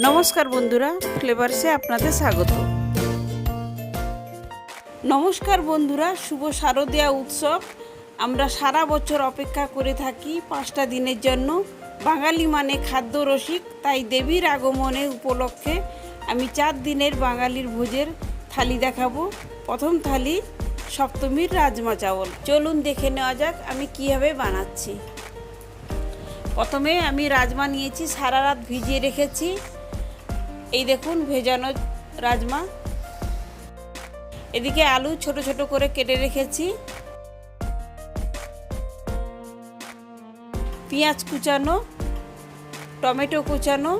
নমস্কার বন্ধুরা, ফ্লেভারসে আপনাদের স্বাগত। নমস্কার বন্ধুরা, শুভ শারদীয়া উৎসব আমরা সারা বছর অপেক্ষা করে থাকি 5টা দিনের জন্য। বাঙালি মানে খাদ্য রসিক, তাই দেবীর আগমনে উপলক্ষে আমি 4 দিনের বাঙালির ভোজের থালি দেখাবো। প্রথম থালি সপ্তমীর রাজমা চাওয়াল। চলুন দেখে নেওয়া যাক আমি কীভাবে বানাচ্ছি। প্রথমে আমি রাজমা নিয়েছি, সারা রাত ভিজিয়ে রেখেছি। এই দেখুন ভেজানো রাজমা। এদিকে আলু ছোট ছোট করে কেটে রেখেছি, পেঁয়াজ কুচানো, টমেটো কুচানো,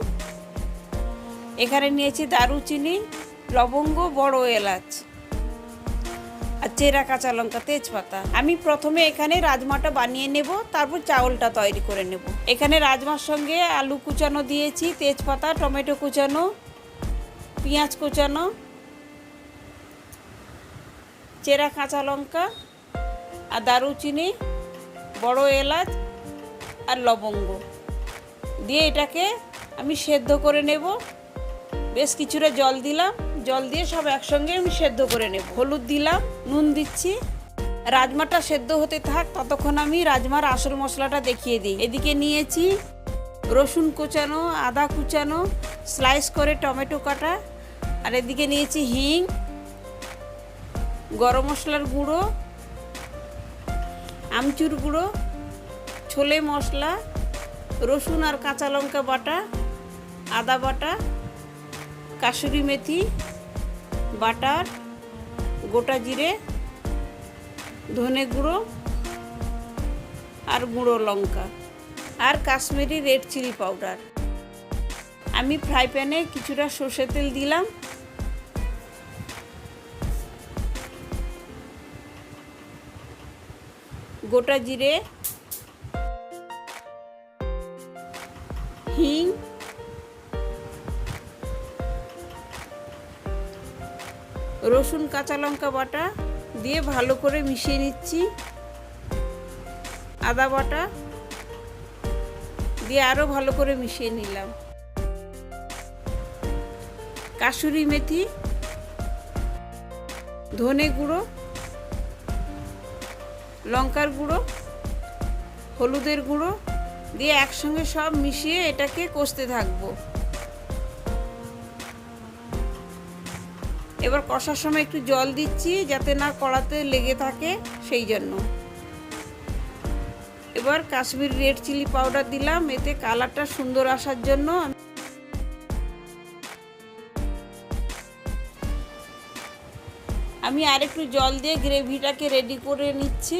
এখানে নিয়েছি দারুচিনি, লবঙ্গ, বড় এলাচ আর চেরা কাঁচা লঙ্কা, তেজপাতা। আমি প্রথমে এখানে রাজমাটা বানিয়ে নেব, তারপর চাউলটা তৈরি করে নেব। এখানে রাজমার সঙ্গে আলু কুচানো দিয়েছি, তেজপাতা, টমেটো কুচানো, পেঁয়াজ কুচানো, চেরা কাঁচা লঙ্কা আর দারুচিনি, বড় এলাচ আর লবঙ্গ দিয়ে এটাকে আমি সেদ্ধ করে নেব। বেশ কিছুটা জল দিলাম, জল দিয়ে সব একসঙ্গে আমি সেদ্ধ করে নেব। হলুদ দিলাম, নুন দিচ্ছি। রাজমাটা সেদ্ধ হতে থাক, ততক্ষণ আমি রাজমার আসল মশলাটা দেখিয়ে দিই। এদিকে নিয়েছি রসুন কুচানো, আদা কুচানো, স্লাইস করে টমেটো কাটা, আর এদিকে নিয়েছি হিং, গরম মশলার গুঁড়ো, আমচুর গুঁড়ো, ছোলে মশলা, রসুন আর কাঁচা লঙ্কা বাটা, আদা বাটা, কাসুরি মেথি, বাটার, গোটা জিরে, ধনে গুঁড়ো আর গুঁড়ো লঙ্কা আর কাশ্মীরি রেড চিলি পাউডার। আমি ফ্রাই প্যানে কিছুটা সর্ষের তেল দিলাম, গোটা জিরে, হিং, রসুন কাঁচা লঙ্কা বাটা দিয়ে ভালো করে মিশিয়ে নিচ্ছি। আদা বাটা দিয়ে আরও ভালো করে মিশিয়ে নিলাম। কাসুরি মেথি, ধনে গুঁড়ো, লঙ্কার গুঁড়ো, হলুদের গুঁড়ো দিয়ে একসঙ্গে সব মিশিয়ে এটাকে কষতে থাকবো। এবার কষার সময় একটু জল দিচ্ছি যাতে না কড়াতে লেগে থাকে, সেই জন্য। এবার কাশ্মীরি রেড চিলি পাউডার দিলাম, এতে কালারটা সুন্দর আসার জন্য। আমি আরেকটু জল দিয়ে গ্রেভিটাকে রেডি করে নিচ্ছি।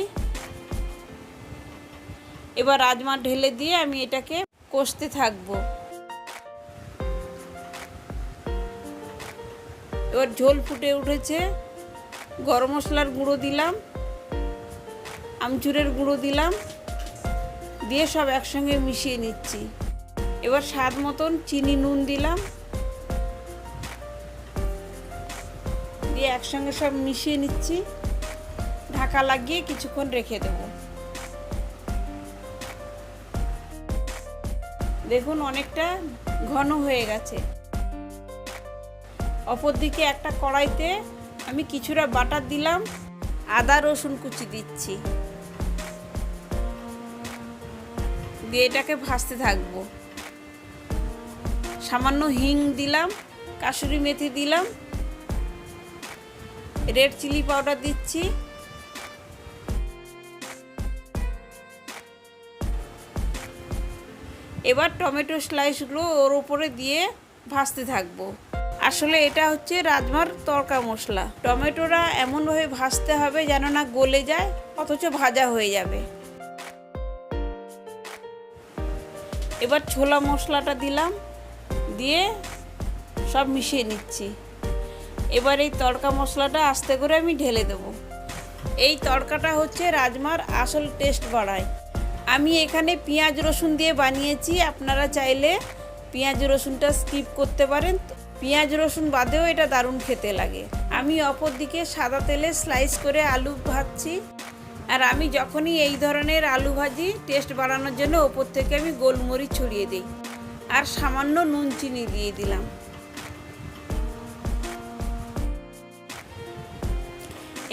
এবার রাজমা ঢেলে দিয়ে আমি এটাকে কষতে থাকবো। এবার ঝোল ফুটে উঠেছে, গরম মশলার গুঁড়ো দিলাম, আমচুরের গুঁড়ো দিলাম, দিয়ে সব একসঙ্গে মিশিয়ে নিচ্ছি। এবার স্বাদ মতন চিনি, নুন দিলাম, দিয়ে একসঙ্গে সব মিশিয়ে নিচ্ছি। ঢাকা লাগিয়ে কিছুক্ষণ রেখে দেব। দেখুন অনেকটা ঘন হয়ে গেছে। অপরদিকে একটা কড়াইতে আমি কিছুটা বাটার দিলাম, আদা রসুন কুচি দিচ্ছি, দিয়ে এটাকে ভাজতে থাকবো। সামান্য হিং দিলাম, কাসুরি মেথি দিলাম, রেড চিলি পাউডার দিচ্ছি, এবার টমেটো স্লাইসগুলো ওর উপরে দিয়ে ভাজতে থাকবো। আসলে এটা হচ্ছে রাজমার তড়কা মশলা। টমেটোটা এমনভাবে ভাজতে হবে যেন না গলে যায়, অথচ ভাজা হয়ে যাবে। এবার ছোলা মশলাটা দিলাম, দিয়ে সব মিশিয়ে নিচ্ছি। এবার এই তড়কা মশলাটা আস্তে করে আমি ঢেলে দেব। এই তড়কাটা হচ্ছে রাজমার আসল টেস্ট বাড়ায়। আমি এখানে পেঁয়াজ রসুন দিয়ে বানিয়েছি, আপনারা চাইলে পেঁয়াজ রসুনটা স্কিপ করতে পারেন। পেঁয়াজ রসুন বাদেও এটা দারুণ খেতে লাগে। আমি অপর দিকে সাদা তেলে স্লাইস করে আলু ভাজছি। আর আমি যখনই এই ধরনের আলু ভাজি টেস্ট বাড়ানোর জন্য ওপর থেকে আমি গোলমরিচ ছড়িয়ে দিই। আর সামান্য নুন চিনি দিয়ে দিলাম।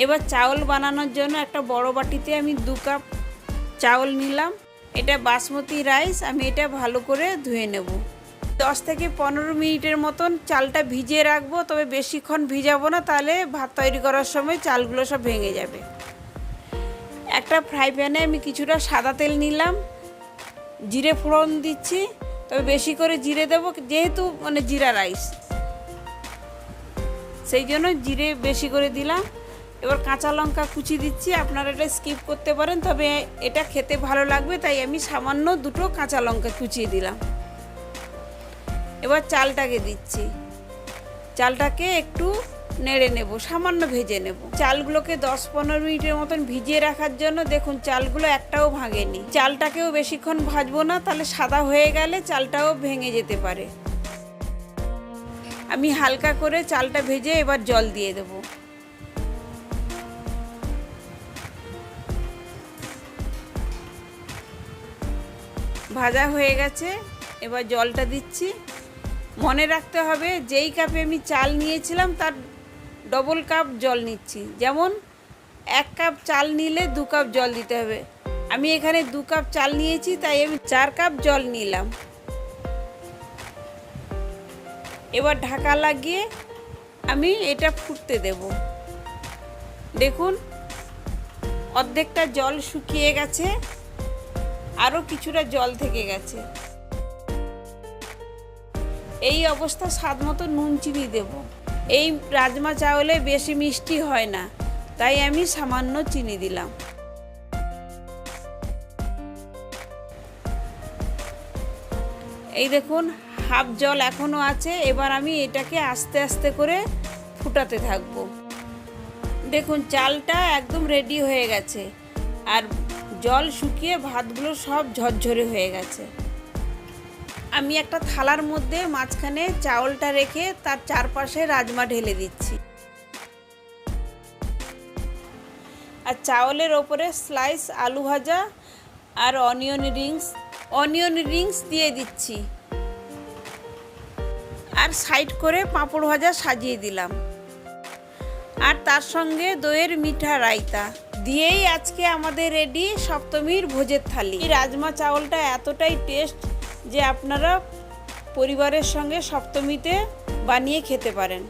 এবার চাউল বানানোর জন্য একটা বড় বাটিতে আমি 2 কাপ চাউল নিলাম। এটা বাসমতি রাইস। আমি এটা ভালো করে ধুয়ে নেব। 10 থেকে 15 মিনিটের মতন চালটা ভিজিয়ে রাখবো, তবে বেশিক্ষণ ভিজাবো না, তাহলে ভাত তৈরি করার সময় চালগুলো সব ভেঙে যাবে। একটা ফ্রাই প্যানে আমি কিছুটা সাদা তেল নিলাম, জিরে ফোড়ন দিচ্ছি, তবে বেশি করে জিরে দেবো, যেহেতু জিরা রাইস, সেই জন্য জিরে বেশি করে দিলাম। এবার কাঁচা লঙ্কা কুচি দিচ্ছি। আপনারা এটা স্কিপ করতে পারেন, তবে এটা খেতে ভালো লাগবে, তাই আমি সামান্য 2টো কাঁচা লঙ্কা কুচিয়ে দিলাম। এবার চালটাকে দিচ্ছি। চালটাকে একটু নেড়ে নেব, সামান্য ভেজে নেব। চালগুলোকে 10-15 মিনিটের মতন ভিজিয়ে রাখার জন্য দেখুন চালগুলো একটাও ভাঙেনি। চালটাকেও বেশিক্ষণ ভাজবো না, তাহলে সাদা হয়ে গেলে চালটাও ভেঙে যেতে পারে। আমি হালকা করে চালটা ভেজে এবার জল দিয়ে দেব। ভাজা হয়ে গেছে, এবার জলটা দিচ্ছি। মনে রাখতে হবে যেই কাপে আমি চাল নিয়েছিলাম তার ডবল কাপ জল নিচ্ছি। যেমন 1 কাপ চাল নিলে 2 কাপ জল দিতে হবে। আমি এখানে 2 কাপ চাল নিয়েছি, তাই আমি 4 কাপ জল নিলাম। এবার ঢাকা লাগিয়ে আমি এটা ফুটতে দেব। দেখুন অর্ধেকটা জল শুকিয়ে গেছে, আরও কিছুটা জল থেকে গেছে। এই অবস্থা স্বাদ মতো নুন চিনি দেব। এই রাজমা চাওয়ালে বেশি মিষ্টি হয় না, তাই আমি সামান্য চিনি দিলাম। এই দেখুন হাফ জল এখনো আছে। এবার আমি এটাকে আস্তে আস্তে করে ফুটাতে থাকবো। দেখুন চালটা একদম রেডি হয়ে গেছে, আর জল শুকিয়ে ভাতগুলো সব ঝরঝরে হয়ে গেছে। আমি একটা থালার মধ্যে মাঝখানে চাউলটা রেখে তার চারপাশে রাজমা ঢেলে দিচ্ছি, আর চাউলের ওপরে স্লাইস আলু ভাজা আর অনিয়ন রিংস দিয়ে দিচ্ছি, আর সাইড করে পাঁপড় ভাজা সাজিয়ে দিলাম, আর তার সঙ্গে দইয়ের মিঠা রায়তা দিয়েই আজকে আমাদের রেডি সপ্তমীর ভোজের থালি। এই রাজমা চাওয়ালটা এতটাই টেস্ট যে আপনারা পরিবারের সঙ্গে সপ্তমীতে বানিয়ে খেতে পারেন।